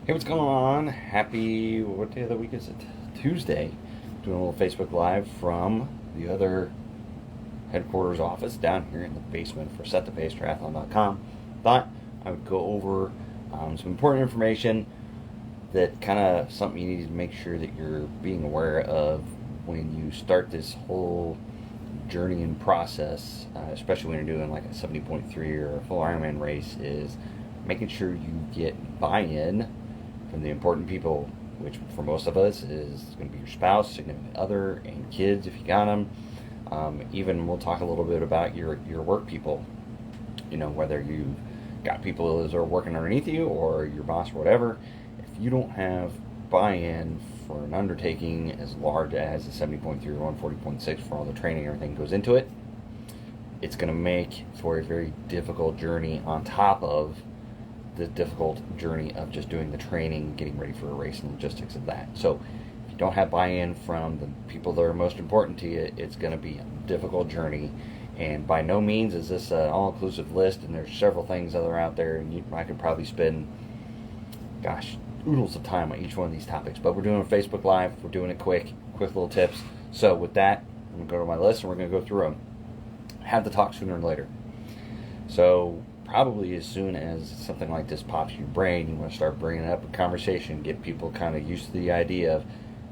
Hey, what's going on? Happy, what day of the week is it? Tuesday. Doing a little Facebook Live from the other headquarters office down here in the basement for setthepace.triathlon.com. Thought I would go over some important information that kind of something you need to make sure that you're being aware of when you start this whole journey and process, especially when you're doing like a 70.3 or a full Ironman race, is making sure you get buy-in from the important people, which for most of us is going to be your spouse, significant other, and kids if you got them. Even we'll talk a little bit about your work people. You know, whether you've got people that are working underneath you or your boss or whatever. If you don't have buy-in for an undertaking as large as the 70.3 or 140.6 for all the training and everything goes into it, it's going to make for a very difficult journey on top of the difficult journey of just doing the training, getting ready for a race, and logistics of that. So if you don't have buy-in from the people that are most important to you, it's going to be a difficult journey. And by no means is this an all-inclusive list, and there's several things that are out there, and I could probably spend, oodles of time on each one of these topics. But we're doing a Facebook Live. We're doing it quick little tips. So with that, I'm going to go to my list, and we're going to go through them. Have the talk sooner than later. So probably as soon as something like this pops in your brain, you want to start bringing it up in conversation, get people kind of used to the idea of,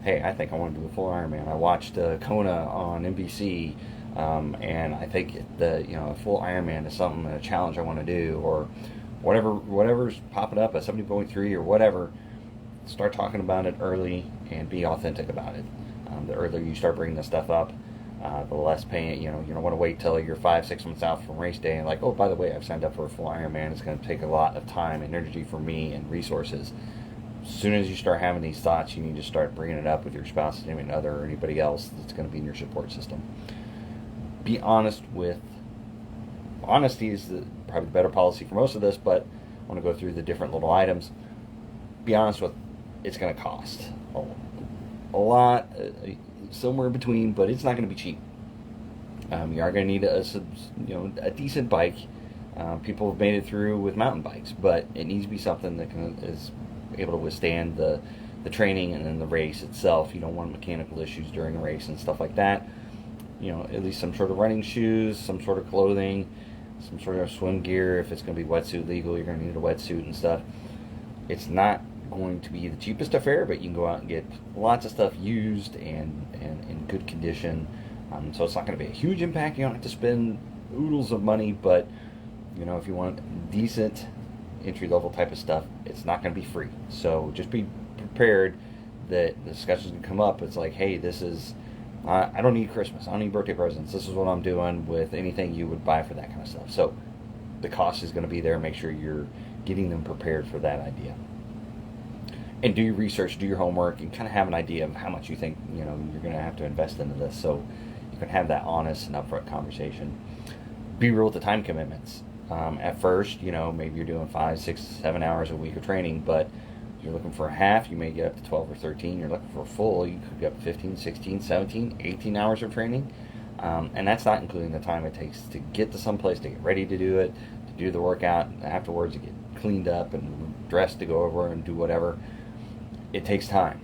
hey, I think I want to do a full Ironman. I watched Kona on NBC, and I think a full Ironman is something, a challenge I want to do, or whatever's popping up at 70.3 or whatever. Start talking about it early and be authentic about it. The earlier you start bringing this stuff up, the less pain. You don't want to wait till you're 5-6 months out from race day and like, oh, by the way, I've signed up for a full Ironman. It's going to take a lot of time and energy for me and resources. As soon as you start having these thoughts, you need to start bringing it up with your spouse, significant other, or anybody else that's going to be in your support system. Be honest with. Honesty is probably the better policy for most of this, but I want to go through the different little items. Be honest with, it's going to cost a lot, somewhere in between, but it's not going to be cheap. You are going to need a decent bike. People have made it through with mountain bikes, but it needs to be something that is able to withstand the training and then the race itself. You don't want mechanical issues during a race and stuff like that. At least some sort of running shoes, some sort of clothing, some sort of swim gear. If it's going to be wetsuit legal, you're going to need a wetsuit and stuff. It's not going to be the cheapest affair, but you can go out and get lots of stuff used and in good condition. So it's not going to be a huge impact. You don't have to spend oodles of money, but if you want decent entry-level type of stuff, it's not going to be free. So just be prepared that the discussions can come up. It's like, hey, this is, I don't need Christmas. I don't need birthday presents. This is what I'm doing with anything you would buy for that kind of stuff. So the cost is going to be there. Make sure you're getting them prepared for that idea. And do your research, do your homework, and kind of have an idea of how much you think you're going to have to invest into this, so you can have that honest and upfront conversation. Be real with the time commitments. At first, maybe you're doing 5, 6, 7 hours a week of training, but you're looking for a half, you may get up to 12 or 13. You're looking for a full, you could get up to 15, 16, 17, 18 hours of training. And that's not including the time it takes to get to someplace, to get ready to do it, to do the workout, and afterwards to get cleaned up and dressed to go over and do whatever. It takes time.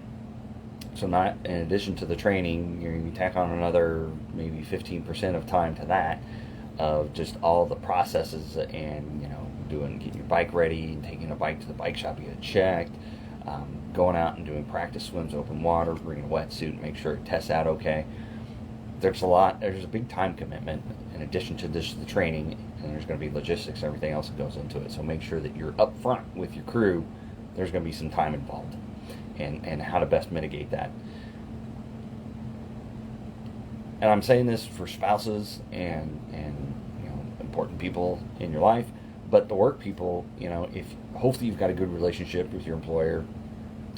So not in addition to the training, you tack on another maybe 15% of time to that, of just all the processes and getting your bike ready, and taking a bike to the bike shop to get it checked, going out and doing practice swims, open water, bringing a wetsuit, make sure it tests out okay. There's a big time commitment in addition to this, the training, and there's going to be logistics, everything else that goes into it. So make sure that you're up front with your crew. There's going to be some time involved. And how to best mitigate that. And I'm saying this for spouses and important people in your life, but the work people, if hopefully you've got a good relationship with your employer,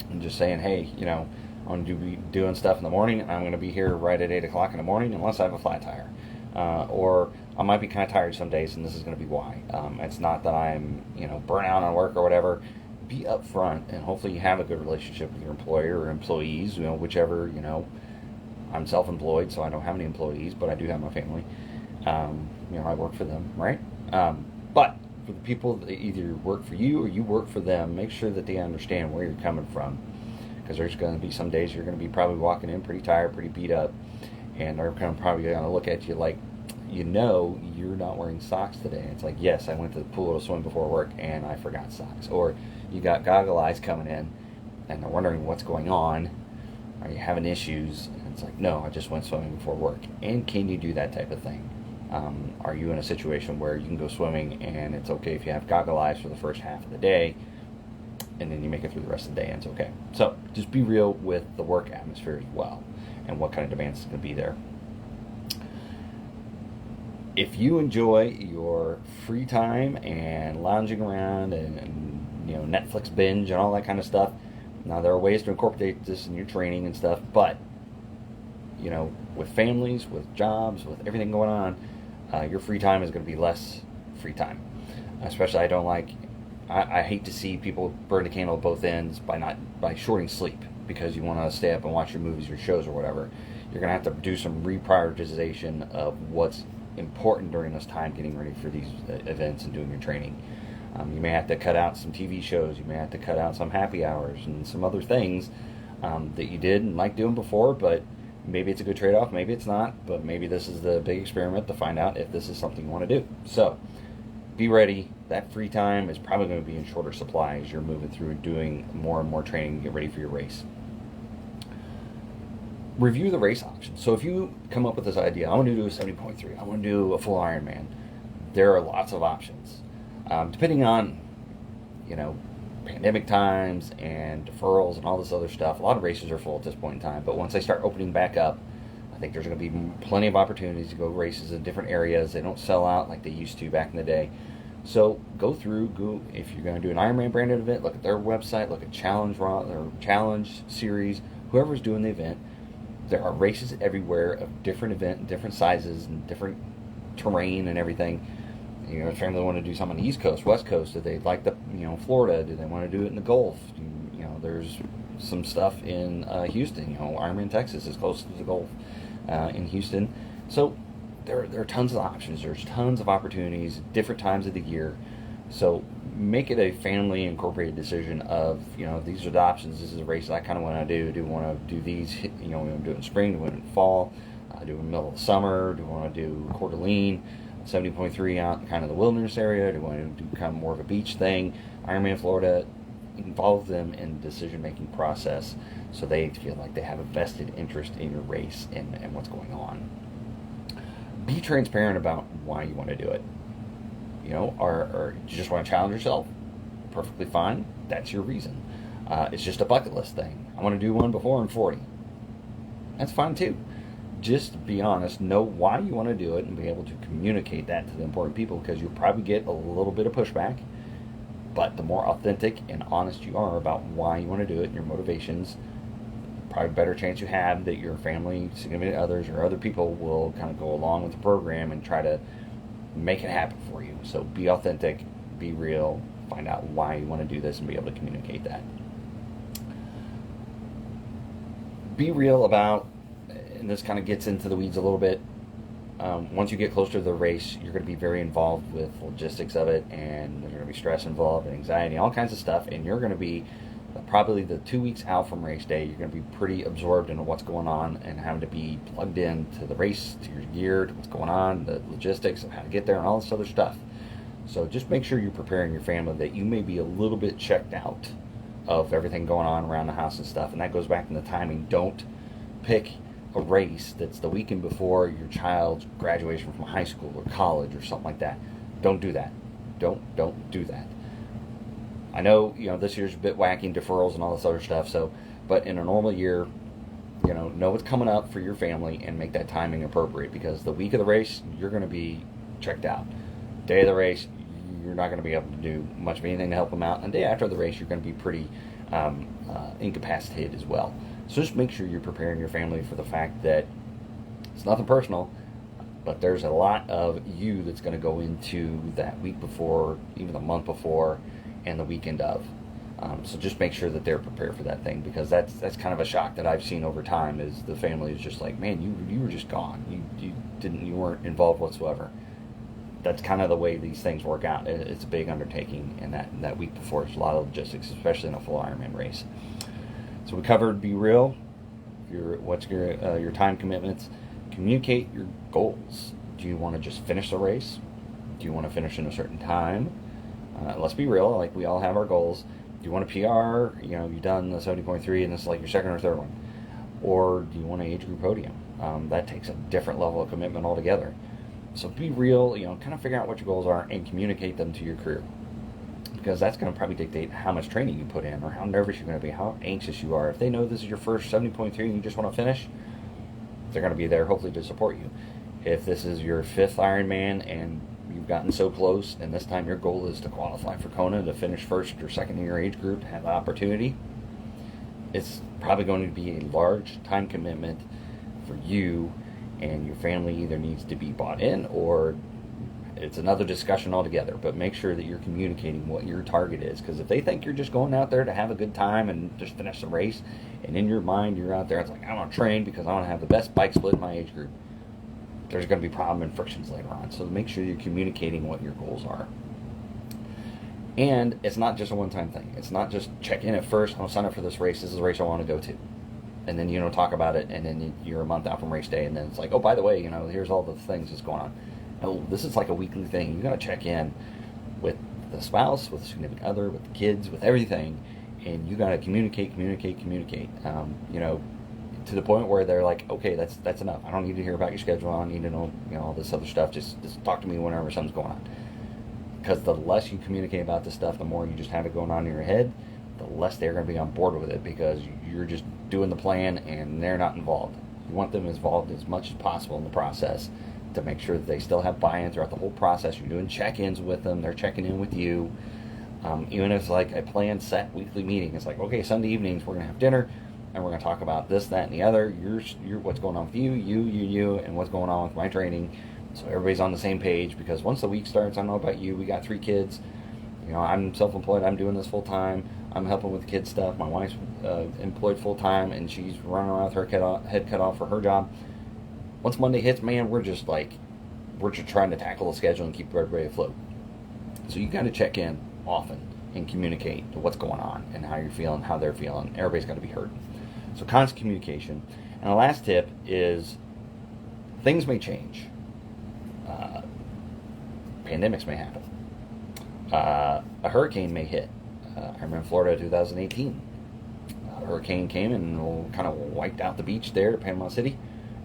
and just saying, hey, I'm going to be doing stuff in the morning, and I'm going to be here right at 8 o'clock in the morning unless I have a flat tire. Or I might be kind of tired some days, and this is going to be why. It's not that I'm burnt out on work or whatever. Be upfront, and hopefully you have a good relationship with your employer or employees, whichever. I'm self-employed, so I don't have any employees, but I do have my family. I work for them, right? But if for the people that either work for you or you work for them, make sure that they understand where you're coming from. Because there's going to be some days you're going to be probably walking in pretty tired, pretty beat up, and they're probably going to look at you like, you're not wearing socks today. It's like, yes, I went to the pool to swim before work and I forgot socks. Or you got goggle eyes coming in and they're wondering what's going on. Are you having issues? And it's like, no, I just went swimming before work. And can you do that type of thing? Are you in a situation where you can go swimming and it's okay if you have goggle eyes for the first half of the day, and then you make it through the rest of the day and it's okay? So just be real with the work atmosphere as well and what kind of demands is going to be there. If you enjoy your free time and lounging around and Netflix binge and all that kind of stuff, now there are ways to incorporate this in your training and stuff, but with families, with jobs, with everything going on, your free time is going to be less free time. Especially, I hate to see people burn the candle at both ends by shorting sleep because you want to stay up and watch your movies or shows or whatever. You're going to have to do some reprioritization of what's important during this time getting ready for these events and doing your training. You may have to cut out some TV shows. You may have to cut out some happy hours and some other things that you did and liked doing before, but maybe it's a good trade-off, maybe it's not, but maybe this is the big experiment to find out if this is something you want to do. So be ready. That free time is probably going to be in shorter supply as you're moving through and doing more and more training to get ready for your race. Review the race options. So if you come up with this idea, I want to do a 70.3, I want to do a full Ironman, there are lots of options. Depending on, pandemic times and deferrals and all this other stuff, a lot of races are full at this point in time. But once they start opening back up, I think there's going to be plenty of opportunities to go races in different areas. They don't sell out like they used to back in the day. So go if you're going to do an Ironman branded event, look at their website, look at Challenge Series, whoever's doing the event. There are races everywhere of different sizes and different terrain and everything. If family want to do something on the East Coast, West Coast, do they like Florida? Do they want to do it in the Gulf? There's some stuff in Houston. Ironman Texas is close to the Gulf in Houston. So there are tons of options. There's tons of opportunities, different times of the year. So make it a family incorporated decision of, these are the options. This is a race that I kind of want to do. Do we want to do these? We want to do it in spring? Do we want to do it in fall? Do it in the middle of the summer? Do we want to do Coeur d'Alene? 70.3 out in kind of the wilderness area? Do we want to do kind of more of a beach thing? Ironman Florida, involve them in the decision-making process so they feel like they have a vested interest in your race and what's going on. Be transparent about why you want to do it. Or you just want to challenge yourself. Perfectly fine. That's your reason. It's just a bucket list thing. I want to do one before I'm 40. That's fine too. Just be honest, know why you want to do it, and be able to communicate that to the important people, because you'll probably get a little bit of pushback. But the more authentic and honest you are about why you want to do it and your motivations, probably better chance you have that your family, significant others, or other people will kind of go along with the program and try to make it happen for you. So be authentic, be real, find out why you want to do this and be able to communicate that. Be real about, and this kind of gets into the weeds a little bit, once you get closer to the race, you're going to be very involved with logistics of it, and there's going to be stress involved and anxiety, all kinds of stuff, and you're going to be probably the 2 weeks out from race day, you're going to be pretty absorbed into what's going on and having to be plugged in to the race, to your gear, to what's going on, the logistics of how to get there and all this other stuff. So just make sure you're preparing your family that you may be a little bit checked out of everything going on around the house and stuff, and that goes back to the timing. Don't pick a race that's the weekend before your child's graduation from high school or college or something like that. Don't do that. Don't do that. I know, this year's a bit wacky, deferrals and all this other stuff, but in a normal year, know what's coming up for your family and make that timing appropriate, because the week of the race, you're going to be checked out. Day of the race, you're not going to be able to do much of anything to help them out. And the day after the race, you're going to be pretty incapacitated as well. So just make sure you're preparing your family for the fact that it's nothing personal, but there's a lot of you that's going to go into that week before, even the month before, and the weekend of. So just make sure that they're prepared for that thing, because that's kind of a shock that I've seen over time, is the family is just like, man, you were just gone. You weren't involved whatsoever. that's kind of the way these things work out. It's a big undertaking, and that week before, it's a lot of logistics, especially in a full Ironman race. So we covered be real, what's your time commitments, communicate your goals. Do you want to just finish the race? Do you want to finish in a certain time? Let's be real, like we all have our goals. Do you want a PR? You've done the 70.3 and this is like your second or third one. Or do you want an age group podium? That takes a different level of commitment altogether. So be real, kind of figure out what your goals are and communicate them to your crew. Because that's going to probably dictate how much training you put in, or how nervous you're going to be, how anxious you are. If they know this is your first 70.3 and you just want to finish, they're going to be there hopefully to support you. If this is your 5th Ironman and you've gotten so close, and this time your goal is to qualify for Kona, to finish first or second in your age group, to have the opportunity, it's probably going to be a large time commitment for you, and your family either needs to be bought in or it's another discussion altogether. But make sure that you're communicating what your target is, because if they think you're just going out there to have a good time and just finish the race, and in your mind you're out there, it's like, I want to train because I want to have the best bike split in my age group, there's going to be problem and frictions later on. So make sure you're communicating what your goals are. And it's not just a one-time thing. It's not just check in at first, I'll sign up for this race, this is the race I want to go to. And then, talk about it, and then you're a month out from race day, and then it's like, oh, by the way, here's all the things that's going on. No, this is like a weekly thing. You got to check in with the spouse, with the significant other, with the kids, with everything, and you got to communicate. To the point where they're like, okay, that's enough. I don't need to hear about your schedule. I don't need to know, all this other stuff. Just talk to me whenever something's going on. Because the less you communicate about this stuff, the more you just have it going on in your head, the less they're going to be on board with it, because you're just doing the plan and they're not involved. You want them involved as much as possible in the process to make sure that they still have buy-in throughout the whole process. You're doing check-ins with them. They're checking in with you. Even if it's like a planned set weekly meeting, it's like, okay, Sunday evenings we're going to have dinner and we're going to talk about this, that, and the other. You're what's going on with you, and what's going on with my training. So everybody's on the same page, because once the week starts, I don't know about you, we got 3 kids. I'm self-employed. I'm doing this full-time. I'm helping with the kids stuff. My wife's employed full-time, and she's running around with her head cut off for her job. Once Monday hits, man, we're just trying to tackle the schedule and keep everybody afloat. So you got to check in often and communicate what's going on and how you're feeling, how they're feeling. Everybody's got to be heard. So constant communication. And the last tip is things may change. Pandemics may happen. A hurricane may hit. I remember in Florida 2018. A hurricane came and kind of wiped out the beach there at Panama City,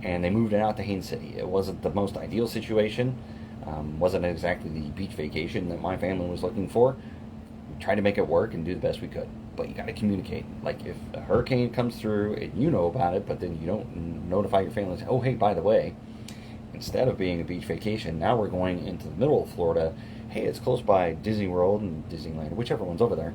and they moved it out to Haines City. It wasn't the most ideal situation. Wasn't exactly the beach vacation that my family was looking for. We tried to make it work and do the best we could. But you got to communicate. Like, if a hurricane comes through and you know about it, but then you don't notify your family and say, oh, hey, by the way, instead of being a beach vacation, now we're going into the middle of Florida. Hey, it's close by Disney World and Disneyland, whichever one's over there.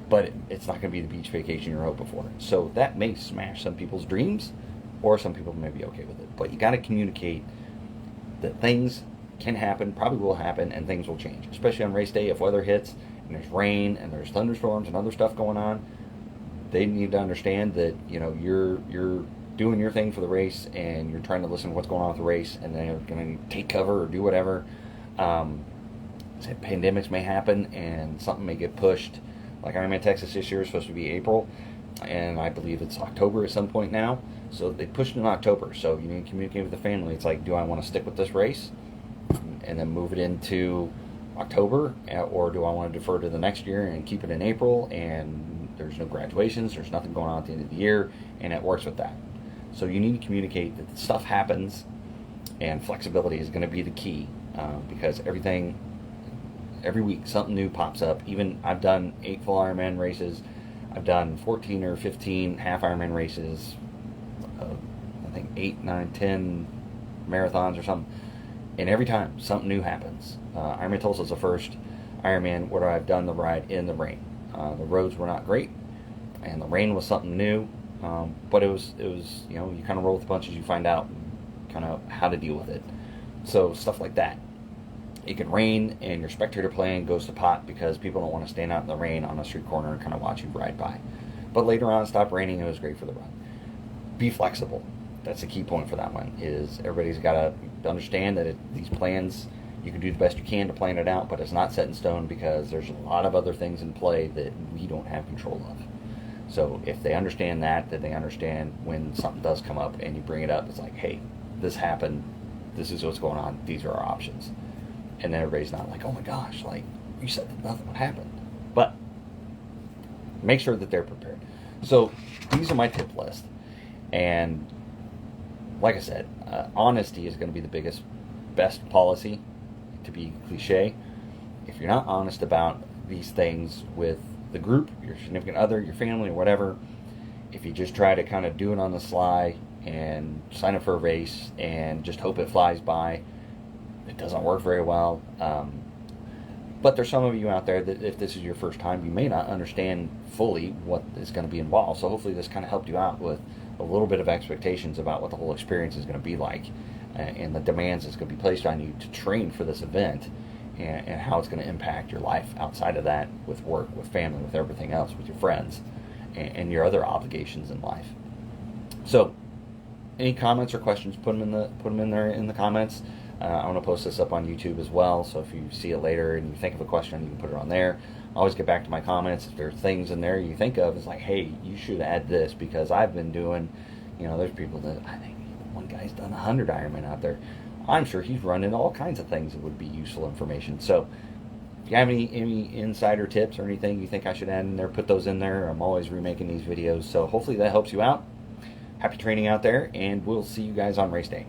But it's not going to be the beach vacation you're hoping for. So that may smash some people's dreams, or some people may be okay with it. But you got to communicate that things can happen, probably will happen, and things will change. Especially on race day, if weather hits and there's rain and there's thunderstorms and other stuff going on, they need to understand that you're doing your thing for the race, and you're trying to listen to what's going on with the race, and they're going to take cover or do whatever. Pandemics may happen and something may get pushed. Like Ironman Texas this year is supposed to be April, and I believe it's October at some point now. So they pushed it in October. So you need to communicate with the family. It's like, do I want to stick with this race and then move it into October, or do I want to defer to the next year and keep it in April, and there's no graduations, there's nothing going on at the end of the year, and it works with that. So you need to communicate that stuff happens, and flexibility is going to be the key, because every week something new pops up. Even I've done 8 full Ironman races. I've done 14 or 15 half Ironman races. I think 8, 9, 10 marathons or something. And every time something new happens. Ironman Tulsa is the first Ironman where I've done the ride in the rain. The roads were not great, and the rain was something new. But it was you kind of roll with the punches. You find out kind of how to deal with it. So stuff like that. It can rain, and your spectator plan goes to pot because people don't want to stand out in the rain on a street corner and kind of watch you ride by. But later on, it stopped raining. It was great for the run. Be flexible. that's the key point for that one, is everybody's got to understand that these plans, you can do the best you can to plan it out, but it's not set in stone because there's a lot of other things in play that we don't have control of. So if they understand that, then they understand when something does come up and you bring it up, it's like, hey, this happened, this is what's going on, these are our options. And then everybody's not like, oh my gosh, like, you said that nothing would happen. But make sure that they're prepared. So these are my tip list. And like I said, honesty is going to be the best policy, to be cliche. If you're not honest about these things with the group, your significant other, your family, or whatever, if you just try to kind of do it on the sly and sign up for a race and just hope it flies by, it doesn't work very well. But there's some of you out there that if this is your first time, you may not understand fully what is going to be involved. So hopefully this kind of helped you out with a little bit of expectations about what the whole experience is going to be like, and the demands that's going to be placed on you to train for this event, and how it's going to impact your life outside of that, with work, with family, with everything else, with your friends, and your other obligations in life. So any comments or questions, put them in there in the comments. I want to post this up on YouTube as well, so if you see it later and you think of a question, you can put it on there. I always get back to my comments. If there are things in there you think of, it's like, hey, you should add this, because I've been doing, there's people that, I think one guy's done 100 Ironman out there. I'm sure he's running all kinds of things that would be useful information. So if you have any insider tips or anything you think I should add in there, put those in there. I'm always remaking these videos, so hopefully that helps you out. Happy training out there, and we'll see you guys on race day.